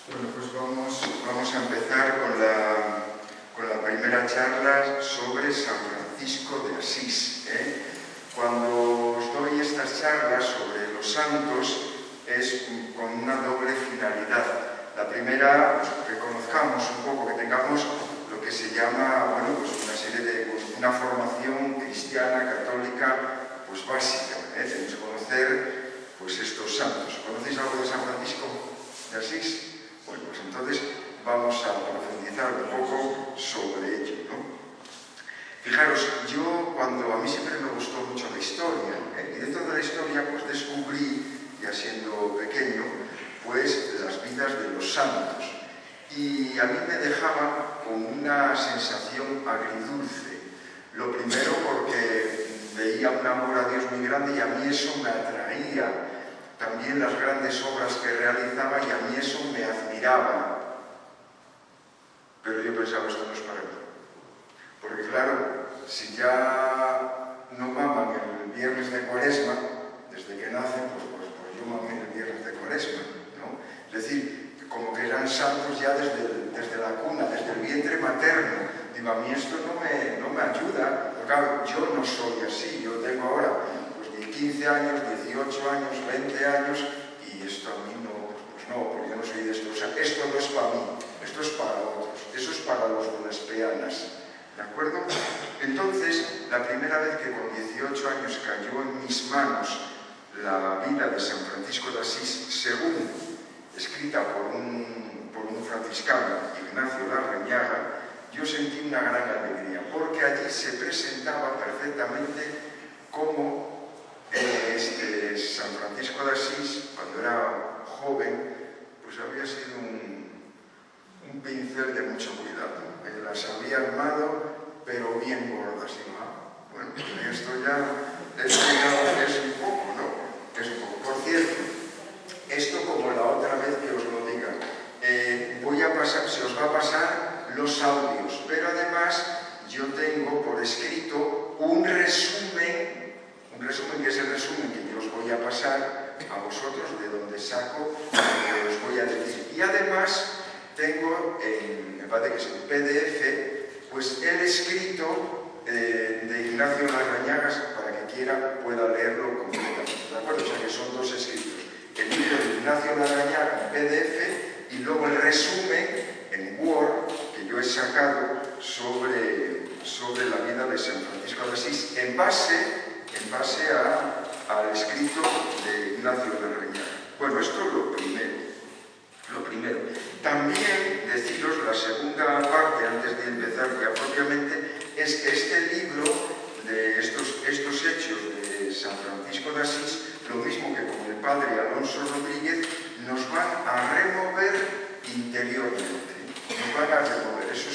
Bueno, pues vamos a empezar con la primera charla sobre San Francisco de Asís. Cuando os doy estas charlas sobre los santos es con una doble finalidad. La primera, que conozcamos un poco, que tengamos lo que se llama, bueno, pues una formación cristiana, católica, pues básica. Tenemos que conocer pues estos santos. ¿Conocéis algo de San Francisco de Asís? Bueno, pues entonces vamos a profundizar un poco sobre ello, ¿no? Fijaros, a mí siempre me gustó mucho la historia, y dentro de la historia pues descubrí, ya siendo pequeño, pues las vidas de los santos. Y a mí me dejaba con una sensación agridulce. Lo primero porque veía un amor a Dios muy grande y a mí eso me atraía. También las grandes obras que realizaba y a mí eso me admiraba. Pero yo pensaba, esto no es para mí. Porque claro, si ya no maman el viernes de Cuaresma, desde que nacen, pues yo mamé el viernes de Cuaresma, ¿no? Es decir, como que eran santos ya desde la cuna, desde el vientre materno. Digo, a mí esto no me ayuda. Porque claro, yo no soy así. Yo tengo ahora 15 años, 18 años, 20 años, y esto a mí pues no, porque yo no soy de esto. O sea, esto no es para mí, esto es para otros, eso es para los buenespeanas, ¿de acuerdo? Entonces, la primera vez que con 18 años cayó en mis manos la vida de San Francisco de Asís, según escrita por un franciscano, Ignacio Larrañaga, yo sentí una gran alegría, porque allí se presentaba perfectamente cómo San Francisco de Asís, cuando era joven, pues había sido un pincel de mucho cuidado. Las había armado, pero bien gordas. Y bueno, esto ya es un poco, ¿no? Es un poco. Por cierto, esto como la otra vez que os lo diga, se os va a pasar los audios, pero además yo tengo por escrito un resumen que es el resumen que yo os voy a pasar a vosotros, de donde saco lo que os voy a decir. Y además tengo, me parece que es en PDF, pues el escrito de Ignacio Larrañaga, para que quiera pueda leerlo completamente, ¿de acuerdo? O sea que son dos escritos. El libro de Ignacio Larrañaga en PDF y luego el resumen en Word que yo he sacado sobre la vida de San Francisco de Asís en base al escrito de Ignacio Larrañaga. Bueno, esto es lo primero. También deciros la segunda parte, antes de empezar ya propiamente, es que este libro de estos hechos de San Francisco de Asís, lo mismo que con el padre Alonso Rodríguez, nos van a remover interiormente. Nos van a remover, eso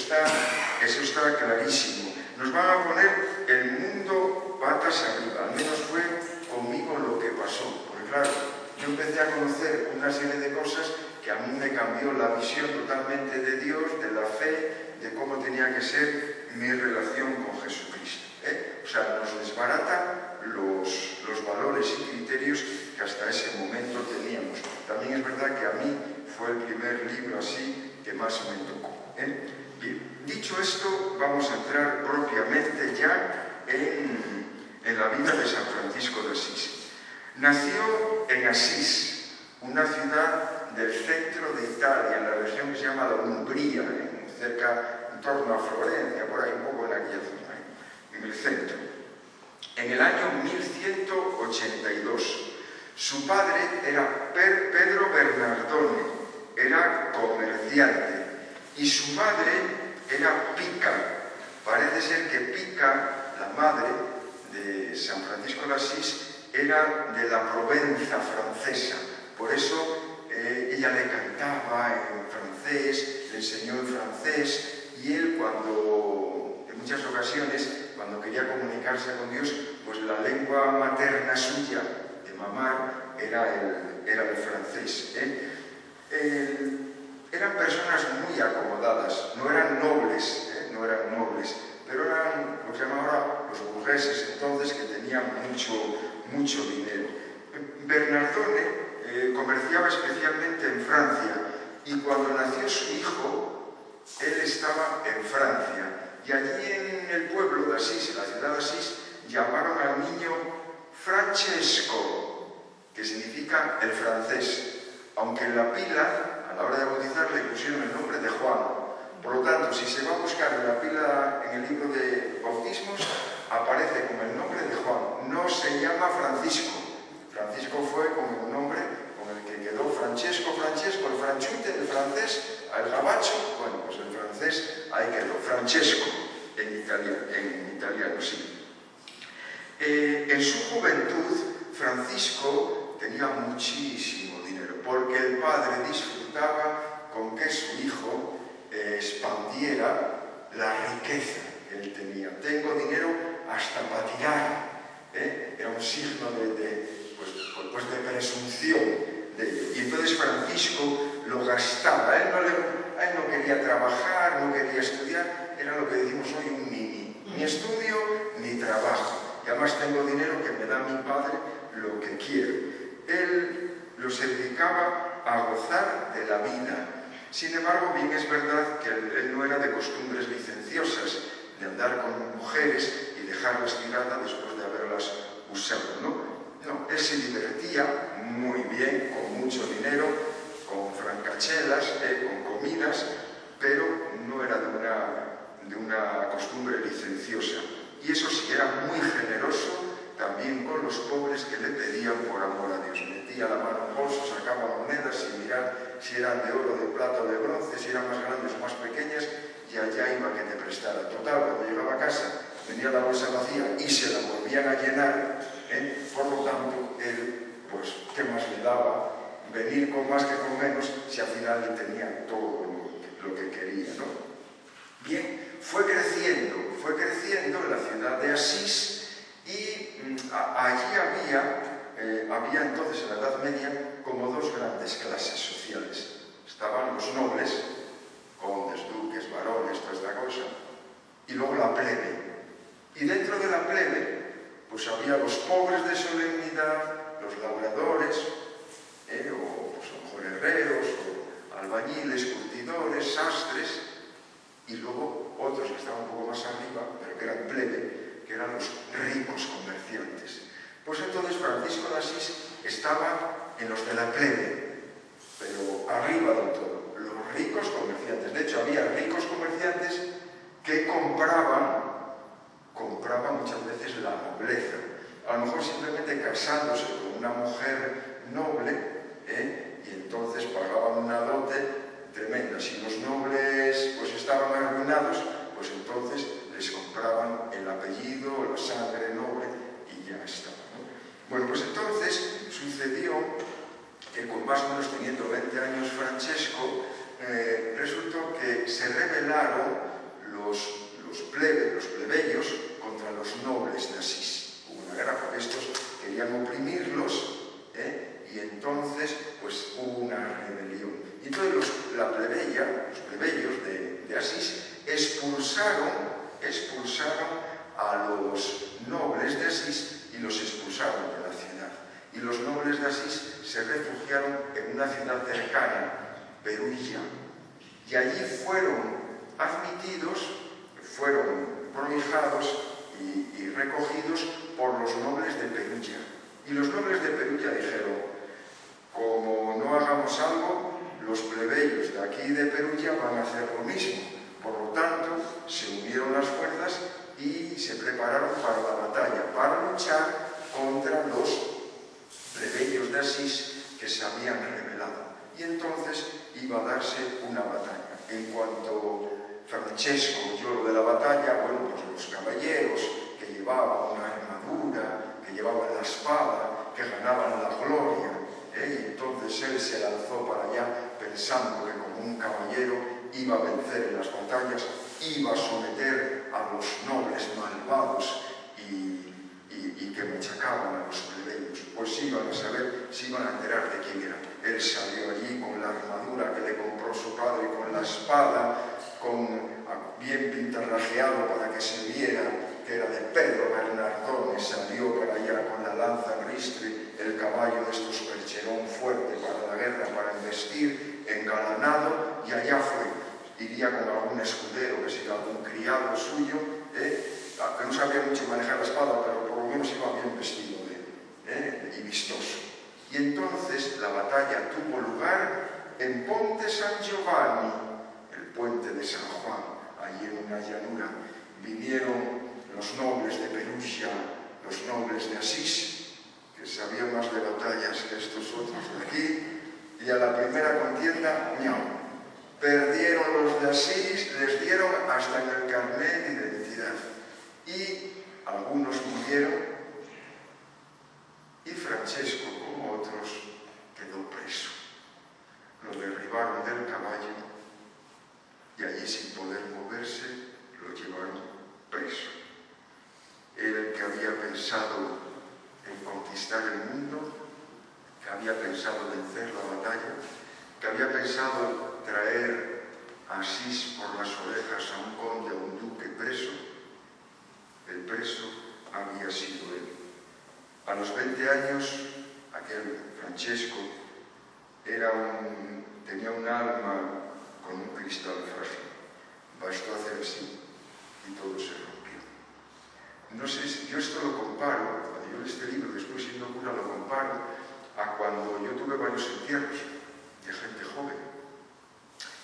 está clarísimo. Nos van a poner el mundo patas arriba, al menos fue conmigo lo que pasó. Porque claro, yo empecé a conocer una serie de cosas que a mí me cambió la visión totalmente de Dios, de la fe, de cómo tenía que ser mi relación con Jesucristo. O sea, nos desbarata los valores y criterios que hasta ese momento teníamos. También es verdad que a mí fue el primer libro así que más me tocó. Bien, dicho esto, vamos a entrar propiamente ya en la vida de San Francisco de Asís. Nació en Asís, una ciudad del centro de Italia, en la región que se llama la Umbría, en torno a Florencia, por ahí un poco en aquella zona, en el centro. En el año 1182, su padre era Pedro Bernardone, era comerciante, y su madre era Pica. Parece ser que Pica, la madre de San Francisco de Asís, era de la Provenza francesa. Por eso ella le cantaba en francés, le enseñó en francés, y él en muchas ocasiones, cuando quería comunicarse con Dios, pues la lengua materna suya, de mamar, era el francés. Eran personas muy acomodadas, no eran nobles, pero eran lo que llaman ahora los burgueses, entonces, que tenían mucho dinero. Bernardone comerciaba especialmente en Francia, Y cuando nació su hijo, él estaba en Francia. Y allí en el pueblo de Asís, en la ciudad de Asís, llamaron al niño Francesco, que significa el francés, aunque en la pila, a la hora de bautizar, le pusieron el nombre de Juan. Por lo tanto, si se va a buscar en la pila, en el libro de bautismos, aparece con el nombre de Juan, no se llama Francisco. Francisco fue como un nombre con el que quedó Francesco, el franchute, el francés, el gabacho, bueno, pues el francés ahí quedó, Francesco, en italiano sí. En su juventud, Francisco tenía muchísimo dinero, porque el padre disfrutaba con que su hijo expandiera la riqueza que él tenía. Tengo dinero hasta para tirar. Era un signo de presunción de ello. Y entonces Francisco lo gastaba. A él no quería trabajar, no quería estudiar, era lo que decimos hoy un nini. Ni estudio ni trabajo. Y además tengo dinero que me da mi padre lo que quiero. Él se dedicaba a gozar de la vida. Sin embargo, bien es verdad que él no era de costumbres licenciosas, de andar con mujeres y dejarlas tiradas después de haberlas usado, ¿no? No, él se divertía muy bien, con mucho dinero, con francachelas, con comidas, pero no era de una costumbre licenciosa. Y eso sí, era muy generoso también con los pobres que le pedían por amor a Dios. Metía la mano en el bolso, sacaba monedas sin mirar si eran de oro, de plata o de bronce, si eran más grandes o más pequeñas, y allá iba que te prestara. Total, cuando llegaba a casa tenía la bolsa vacía y se la volvían a llenar, por lo tanto, él, pues, ¿qué más le daba? Venir con más que con menos, si al final le tenía todo lo que quería, ¿no? Bien, fue creciendo en la ciudad de Asís y allí había entonces en la Edad Media como dos grandes clases sociales. Estaban los nobles, condes, duques, varones, toda esta cosa, y luego la plebe. Y dentro de la plebe, pues había los pobres de solemnidad, los labradores, o pues, a lo mejor herreros, o albañiles, curtidores, sastres, y luego otros que estaban un poco más arriba, pero que eran plebe, que eran los ricos comerciantes. Pues entonces Francisco de Asís estaba en los de la plebe, pero arriba del todo, los ricos comerciantes. De hecho, había ricos comerciantes que compraban muchas veces la nobleza. A lo mejor simplemente casándose con una mujer noble, y entonces pagaban una dote tremenda. Si los nobles pues estaban arruinados, pues entonces les compraban el apellido, la sangre noble y ya estaba, ¿no? Bueno, pues entonces sucedió que con más o menos teniendo 20 años Francesco, resultó que se rebelaron los plebeyos contra los nobles de Asís. Hubo una guerra porque estos querían oprimirlos, y entonces pues hubo una rebelión. Y entonces los plebeyos de Asís expulsaron a los nobles de Asís y los expulsaron de la ciudad. Y los nobles de Asís se refugiaron en una ciudad cercana, Perugia. Y allí fueron admitidos, fueron prohijados y recogidos por los nobles de Perugia. Y los nobles de Perugia dijeron, como no hagamos algo, los plebeyos de aquí de Perugia van a hacer lo mismo. Por lo tanto, se unieron las fuerzas y se prepararon para la batalla, para luchar contra los plebeyos de Asís que se habían rebelado. Y entonces iba a darse una batalla. En cuanto Francesco oyó lo de la batalla, bueno, pues los caballeros que llevaban una armadura, que llevaban la espada, que ganaban la gloria, y entonces él se lanzó para allá pensando que como un caballero iba a vencer en las batallas, iba a someter a los nobles malvados y que machacaban a los plebeyos. Pues iban a saber, se iban a enterar de quién era. Él salió allí con la armadura que le compró su padre, con la espada, bien pintarrajeado para que se viera que era de Pedro Bernardone, salió para allá con la lanza en ristre, el caballo de estos percherón fuerte para la guerra, para embestir engalanado, y allá fue. Iría con algún escudero, que sería algún criado suyo, que no sabía mucho manejar la espada, pero por lo menos iba bien vestido y vistoso. Y entonces la batalla tuvo lugar en Ponte San Giovanni, el puente de San Juan, allí en una llanura. Vinieron los nobles de Perugia, los nobles de Asís, que sabían más de batallas que estos otros de aquí, y a la primera contienda, ¡miau! Perdieron los de Asís, les dieron hasta en el carnet de identidad. Y algunos murieron, y Francesco, como otros, quedó preso. Lo derribaron del caballo, y allí, sin poder moverse, lo llevaron preso. Él, que había pensado en conquistar el mundo, que había pensado vencer la batalla, que había pensado traer a Asís por las orejas a un conde, a un duque preso, el preso había sido él. A los 20 años, aquel Francesco tenía un alma con un cristal frágil. Bastó hacer así y todo se rompió. No sé, yo esto lo comparo, cuando yo leí este libro, después siendo cura, lo comparo a cuando yo tuve varios entierros de gente joven.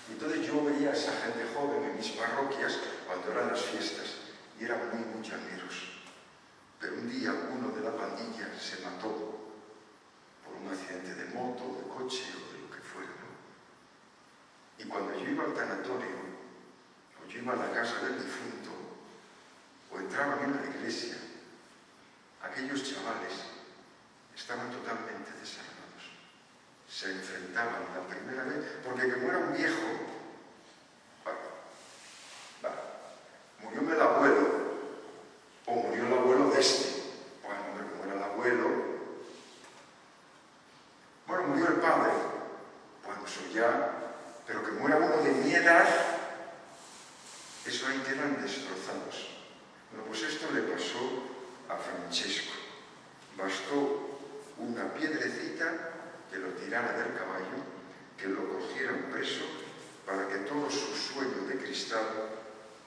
Y entonces yo veía a esa gente joven en mis parroquias cuando eran las fiestas y eran muy llaneros. Pero un día uno de la pandilla se mató por un accidente de moto, de coche o de lo que fuera, ¿no? Y cuando yo iba al tanatorio, o yo iba a la casa del difunto, o entraban en la iglesia, aquellos chavales estaban totalmente desarmados. Se enfrentaban la primera vez, porque como era un viejo, murió el abuelo, o murió el abuelo de este. Bueno, hombre, como era el abuelo. Bueno, murió el padre. Bueno, eso ya. Pero que muera uno de mi edad, eso ahí quedan destrozados. Bueno, pues esto le pasó a Francesco. Bastó una piedrecita que lo tirara del caballo, que lo cogieran preso, para que todo su sueño de cristal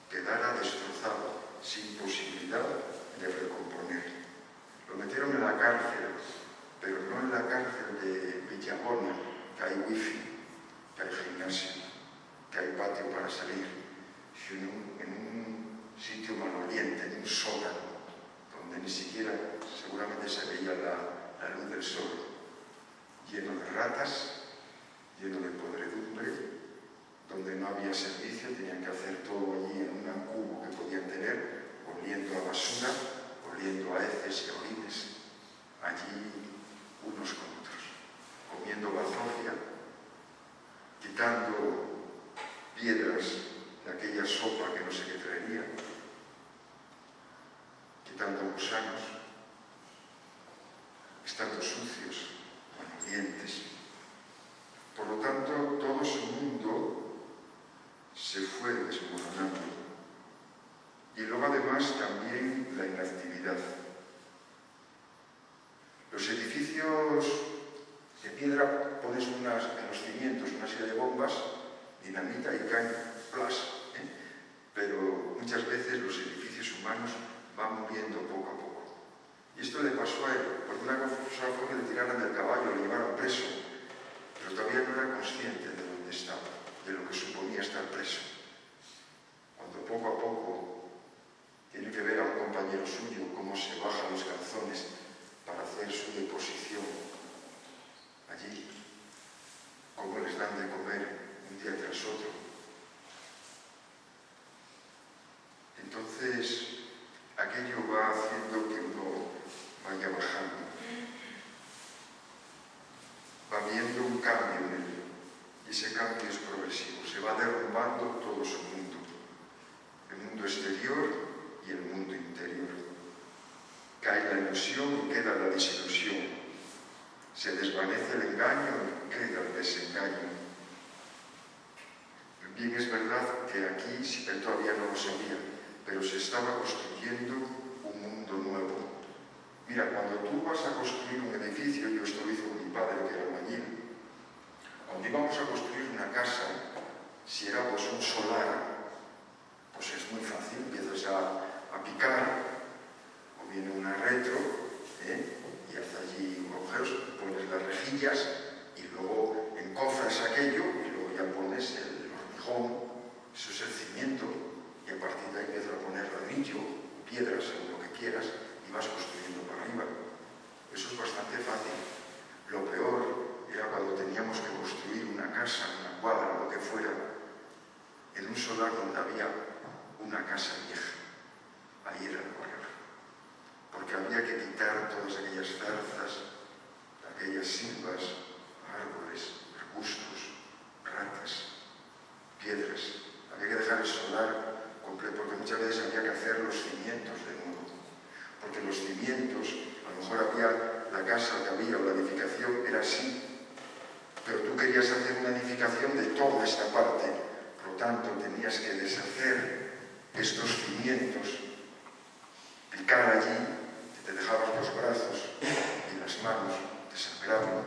quedara destrozado, sin posibilidad de recomponer. Lo metieron en la cárcel, pero no en la cárcel de Villabona, que hay wifi, que hay gimnasio, que hay patio para salir, sino en un sitio maloliente, en un sótano, donde ni siquiera seguramente se veía la luz del sol, lleno de ratas, lleno de podredumbre, donde no había servicio, tenían que hacer todo allí en un cubo que podían tener, oliendo a basura, oliendo a heces y a orines, allí unos con otros, comiendo bazofia, quitando piedras de aquella sopa que no sé qué traería, quitando gusanos, estando sucios, malolientes. Por lo tanto, todo su mundo se fue desmoronando. Y luego además también la inactividad. Los edificios de piedra pones en los cimientos una serie de bombas, dinamita y caen plas. Pero muchas veces los edificios humanos van muriendo poco a poco. Y esto le pasó a él, porque una cosa fue que le tiraran del caballo, le llevaron preso, pero todavía no era consciente de dónde estaba, de lo que suponía estar preso. Cuando poco a poco tiene que ver a un compañero suyo cómo se bajan los calzones para hacer su deposición allí, cómo les dan de comer un día tras otro. Entonces, aquello va haciendo que uno vaya bajando. Va viendo un cambio en él, y ese cambio es progresivo. Se va derrumbando todo su mundo, el mundo exterior y el mundo interior. Cae la ilusión y queda la desilusión. Se desvanece el engaño y queda el desengaño. Bien, es verdad que aquí, si él todavía no lo sabía, pero se estaba construyendo un mundo nuevo. Mira, cuando tú vas a construir un edificio, yo esto lo hizo mi padre, que era albañil, Cuando íbamos a construir una casa, si era pues un solar, pues es muy fácil, empiezas a picar, o viene una retro, y hasta allí agujeros, pones las rejillas y luego encofras aquello y luego ya pones el hormigón, eso es el cimiento, y a partir de ahí empiezas a poner ladrillo, piedras, según lo que quieras, y vas construyendo para arriba. Eso es bastante fácil. Lo peor era cuando teníamos que construir una casa, una cuadra, lo que fuera, en un solar donde había una casa vieja. Ahí era el horror. Porque había que quitar todas aquellas zarzas, aquellas silvas, árboles, arbustos, ratas, piedras. Había que dejar el solar completo, porque muchas veces había que hacer los cimientos de nuevo. Porque los cimientos, a lo mejor había la casa que había o la edificación era así, pero tú querías hacer una edificación de toda esta parte, por lo tanto tenías que deshacer estos cimientos, picar allí, te dejabas los brazos y las manos, te sangraban,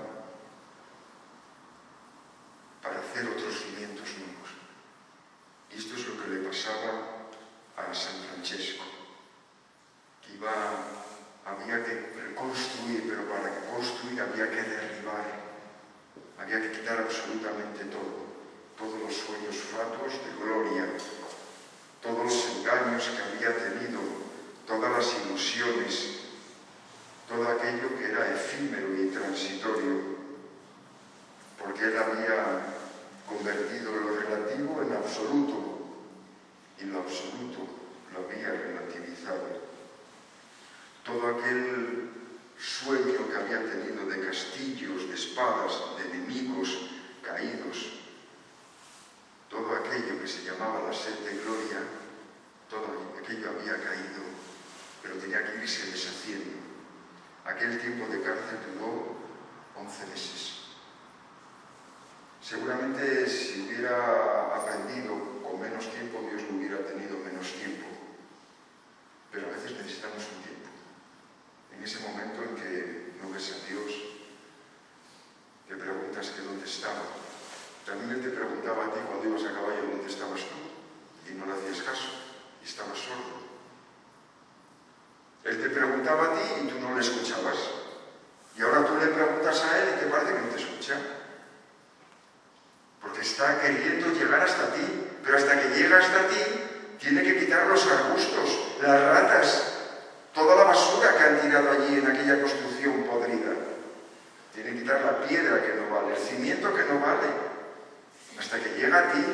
para hacer otros cimientos nuevos. Y esto es lo que le pasaba a San Francesco, que había que reconstruir, pero para que construir había que derribar, había que quitar absolutamente todo, todos los sueños fatuos de gloria, todos los engaños que había tenido, todas las ilusiones, todo aquello que era efímero y transitorio, porque él había convertido lo relativo en absoluto y lo absoluto lo había relativizado. Todo aquel sueño que había tenido de castillos, de espadas, de enemigos caídos, todo aquello que se llamaba la sed de gloria, todo aquello había caído, pero tenía que irse deshaciendo. Aquel tiempo de cárcel duró 11 meses. Seguramente si hubiera aprendido con menos tiempo, Dios lo hubiera tenido menos tiempo. Pero a veces necesitamos un tiempo. En ese momento en que no ves a Dios, te preguntas que dónde estaba. También Él te preguntaba a ti cuando ibas a caballo dónde estabas tú, y no le hacías caso, y estabas sordo. Él te preguntaba a ti y tú no le escuchabas. Y ahora tú le preguntas a Él y te parece que no te escucha. Porque está queriendo llegar hasta ti, pero hasta que llega hasta ti, tiene que quitar los arbustos, las ratas, toda la basura que han tirado allí en aquella construcción podrida. Tiene que quitar la piedra que no vale, el cimiento que no vale, hasta que llega a ti.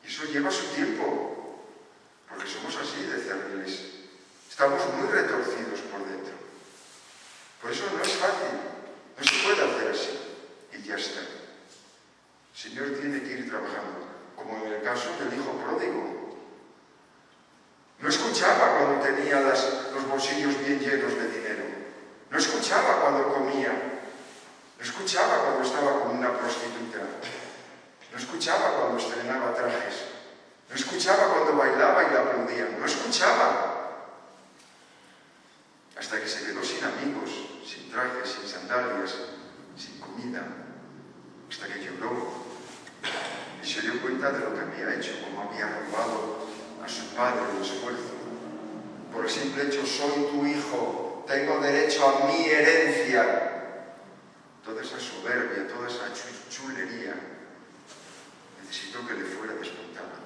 Y eso lleva su tiempo, porque somos así de cerriles. Estamos muy retorcidos por dentro. Por eso no es fácil, no se puede hacer así. Y ya está. El Señor tiene que ir trabajando, como en el caso del hijo pródigo. No escuchaba cuando tenía los bolsillos bien llenos de dinero. No escuchaba cuando comía. No escuchaba cuando estaba con una prostituta. No escuchaba cuando estrenaba trajes. No escuchaba cuando bailaba y le aplaudían. No escuchaba. Hasta que se quedó sin amigos, sin trajes, sin sandalias, sin comida. Hasta que lloró y se dio cuenta de lo que había hecho, cómo había robado a su padre el esfuerzo. Por el simple hecho, soy tu hijo, tengo derecho a mi herencia. Toda esa soberbia, toda esa chulería, necesitó que le fuera desmontada.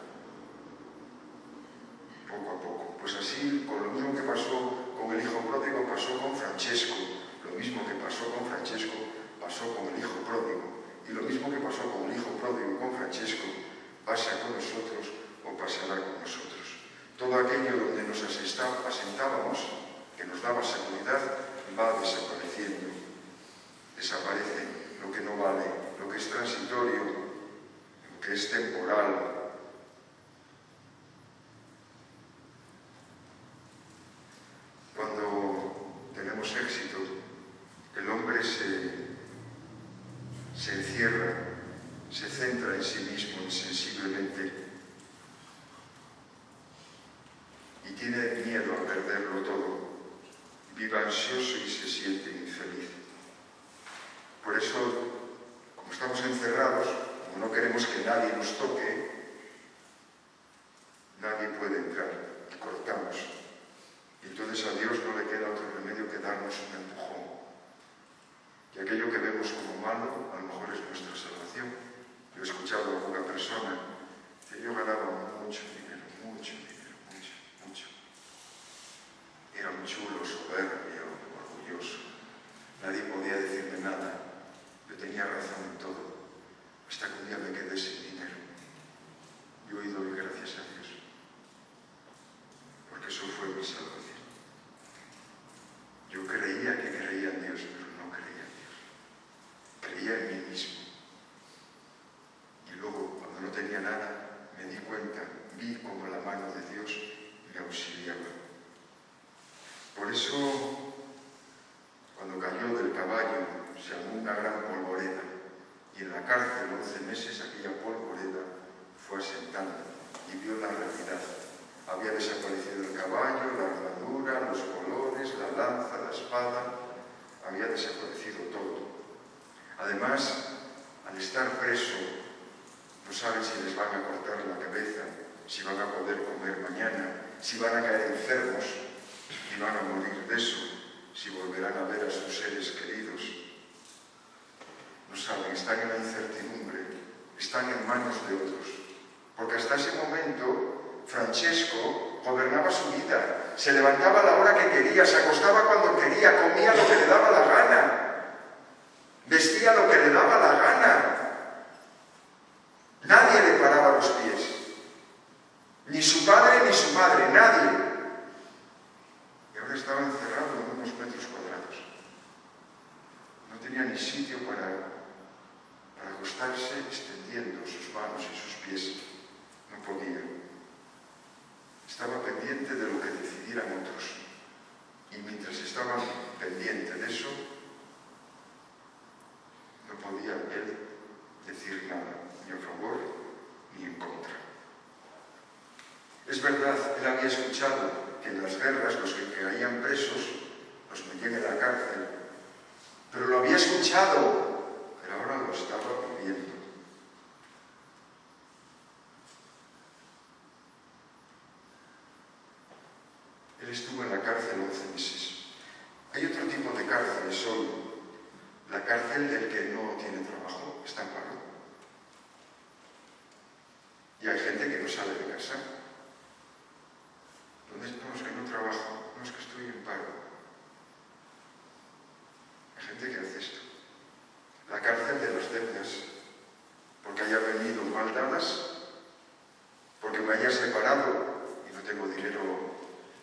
Poco a poco. Pues así, con lo mismo que pasó con el hijo pródigo, pasó con Francesco. Lo mismo que pasó con Francesco, pasó con el hijo pródigo. Y lo mismo que pasó con el hijo pródigo con Francesco, pasa con nosotros o pasará con nosotros. Todo aquello donde nos asentábamos, que nos daba seguridad, va desapareciendo. Desaparece lo que no vale, lo que es transitorio, lo que es temporal. Cuando tenemos éxito, el hombre se encierra, se centra en sí mismo insensiblemente y tiene miedo a perderlo todo, vive ansioso y se siente infeliz. Por eso, como estamos encerrados, choque, nadie puede entrar y cortamos. Y entonces a Dios no le queda otro remedio que darnos un empujón. Y aquello que vemos como malo, a lo mejor es nuestra salvación. Yo he escuchado a alguna persona que yo ganaba mucho dinero. Era un chulo, soberbio, orgulloso. Nadie podía decirme nada. Yo tenía razón en todo. Hasta que un día me quedé sin dinero. Y hoy doy gracias a Dios. Porque eso fue mi salvación. Yo creía que creía en Dios, pero no creía en Dios. Creía en mí mismo. Y luego, cuando no tenía nada, me di cuenta, vi como la mano de Dios me auxiliaba. Por eso, cuando cayó del caballo, se armó una gran polvoreda. Y en la cárcel, 11 meses, aquella polvoreda fue asentando y vio la realidad. Había desaparecido el caballo, la armadura, los colores, la lanza, la espada. Había desaparecido todo. Además, al estar preso, no saben si les van a cortar la cabeza, si van a poder comer mañana, si van a caer enfermos y van a morir de eso, si volverán a ver a sus seres queridos. No saben, están en la incertidumbre, están en manos de otros. Porque hasta ese momento, Francesco gobernaba su vida, se levantaba a la hora que quería, se acostaba cuando quería, comía lo que le daba la gana, vestía lo que le daba la gana. Nadie le paraba los pies, ni su padre ni su madre, nadie. Y ahora estaba encerrado en unos metros cuadrados. No tenía ni sitio para acostarse extendiendo sus manos y sus pies. No podía. Estaba pendiente de lo que decidieran otros. Y mientras estaba pendiente de eso, no podía él decir nada, ni a favor ni en contra. Es verdad, él había escuchado que en las guerras los que caían presos los metían en la cárcel, pero lo había escuchado, pero ahora lo estaba viviendo. Él estuvo en la cárcel 11 meses. Hay otro tipo de cárceles hoy. La cárcel del que no tiene trabajo, está en paro. Y hay gente que no sale de casa. ¿Dónde están los que no trabajo? No, es que estoy en paro. Hay gente que hace esto. La cárcel de las deudas, porque haya venido mal dadas, porque me haya separado y no tengo dinero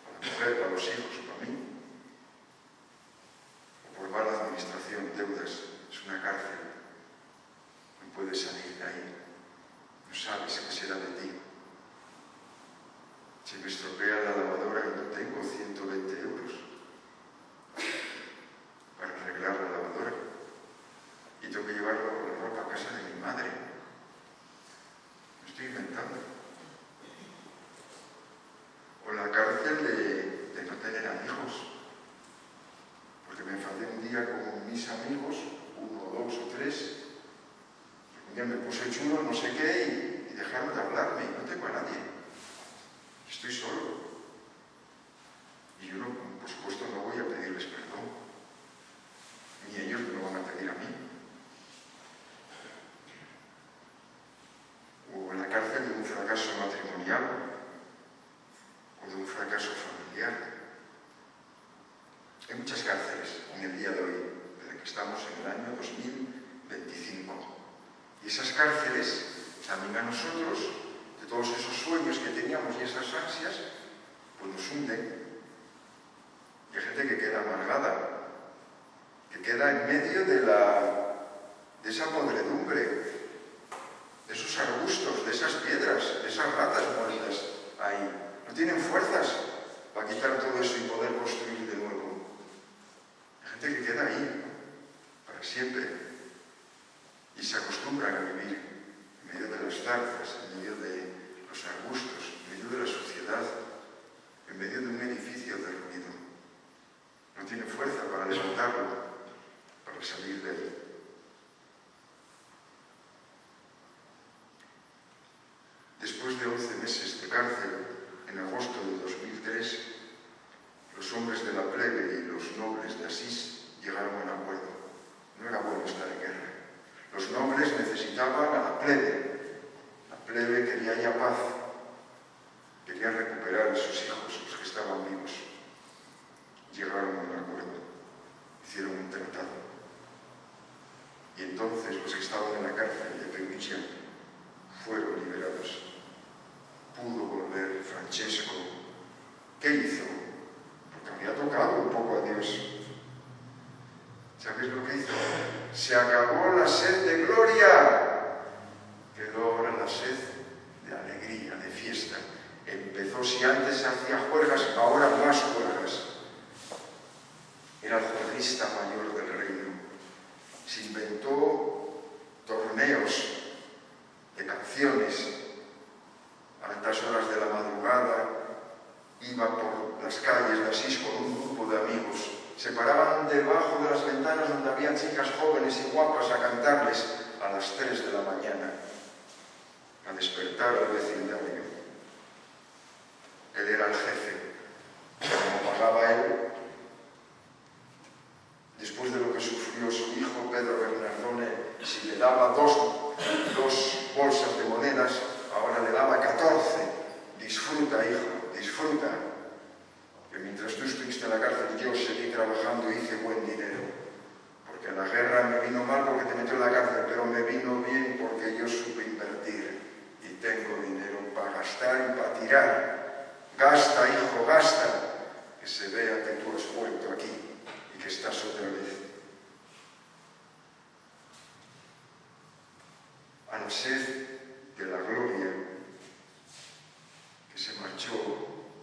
para la mujer, para los hijos o para mí, o por mala administración, deudas. Es una cárcel. No puedes salir de ahí. No sabes qué será de ti. Se me estropea la lavadora y no tengo 120 euros para arreglar la lavadora. Y tengo que llevar la ropa a casa de mi madre. Me estoy inventando. O la cárcel de no tener amigos. Porque me enfadé un día con mis amigos, 1 o 2 o 3. Un día me puse chulo, no sé qué, y dejaron de hablarme. No tengo a nadie. Estoy solo. Y yo, no, por supuesto, no voy a pedirles perdón. Ni ellos me lo van a pedir a mí. O en la cárcel de un fracaso matrimonial o de un fracaso familiar. Hay muchas cárceles en el día de hoy, desde que estamos en el año 2025. Y esas cárceles, también a nosotros, de todos esos sueños que teníamos y esas ansias, pues nos hunden. Y hay gente que queda amargada, que queda en medio de esa podredumbre, de esos arbustos, de esas piedras, de esas ratas muertas ahí. No tienen fuerzas para quitar todo eso y poder construir de nuevo. Hay gente que queda ahí para siempre y se acostumbran a vivir en medio de las zarzas, en medio de los arbustos, en medio de la suciedad, en medio de un edificio derruido. No tiene fuerza para levantarlo, para salir de él. cárcel en agosto de 2003, los hombres de la plebe y los nobles de Asís llegaron a un acuerdo. No era bueno estar en guerra. Los nobles necesitaban a la plebe. La plebe quería ya paz. Quería recuperar a sus hijos, los que estaban vivos. Llegaron a un acuerdo. Hicieron un tratado. Y entonces los que estaban en la cárcel de Perugia fueron liberados. Pudo volver Francesco. ¿Qué hizo? Porque había tocado un poco a Dios. ¿Sabéis lo que hizo? Se acabó la sed de gloria. Quedó ahora la sed de alegría, de fiesta. Empezó, si antes hacía juergas, ahora más juergas. Era el juerguista mayor del reino. Se inventó torneos de canciones. A altas horas de la madrugada iba por las calles de Asís con un grupo de amigos. Se paraban debajo de las ventanas donde había chicas jóvenes y guapas a cantarles a las 3 de la mañana, a despertar al vecindario. Él era el jefe. Como pagaba él, después de lo que sufrió su hijo Pedro Bernardone, si le daba dos bolsas de monedas, ahora le daba 14. Disfruta, hijo, disfruta. Que mientras tú estuviste en la cárcel, yo seguí trabajando y hice buen dinero. Porque la guerra me vino mal porque te metió en la cárcel, pero me vino bien porque yo supe invertir. Y tengo dinero para gastar y para tirar. Gasta, hijo, gasta. Que se vea que tú has vuelto aquí y que estás otra vez. A la sed de la gloria que se marchó,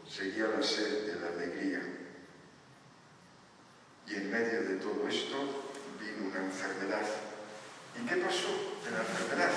seguía la sed de la alegría. Y en medio de todo esto vino una enfermedad. ¿Y qué pasó en la enfermedad?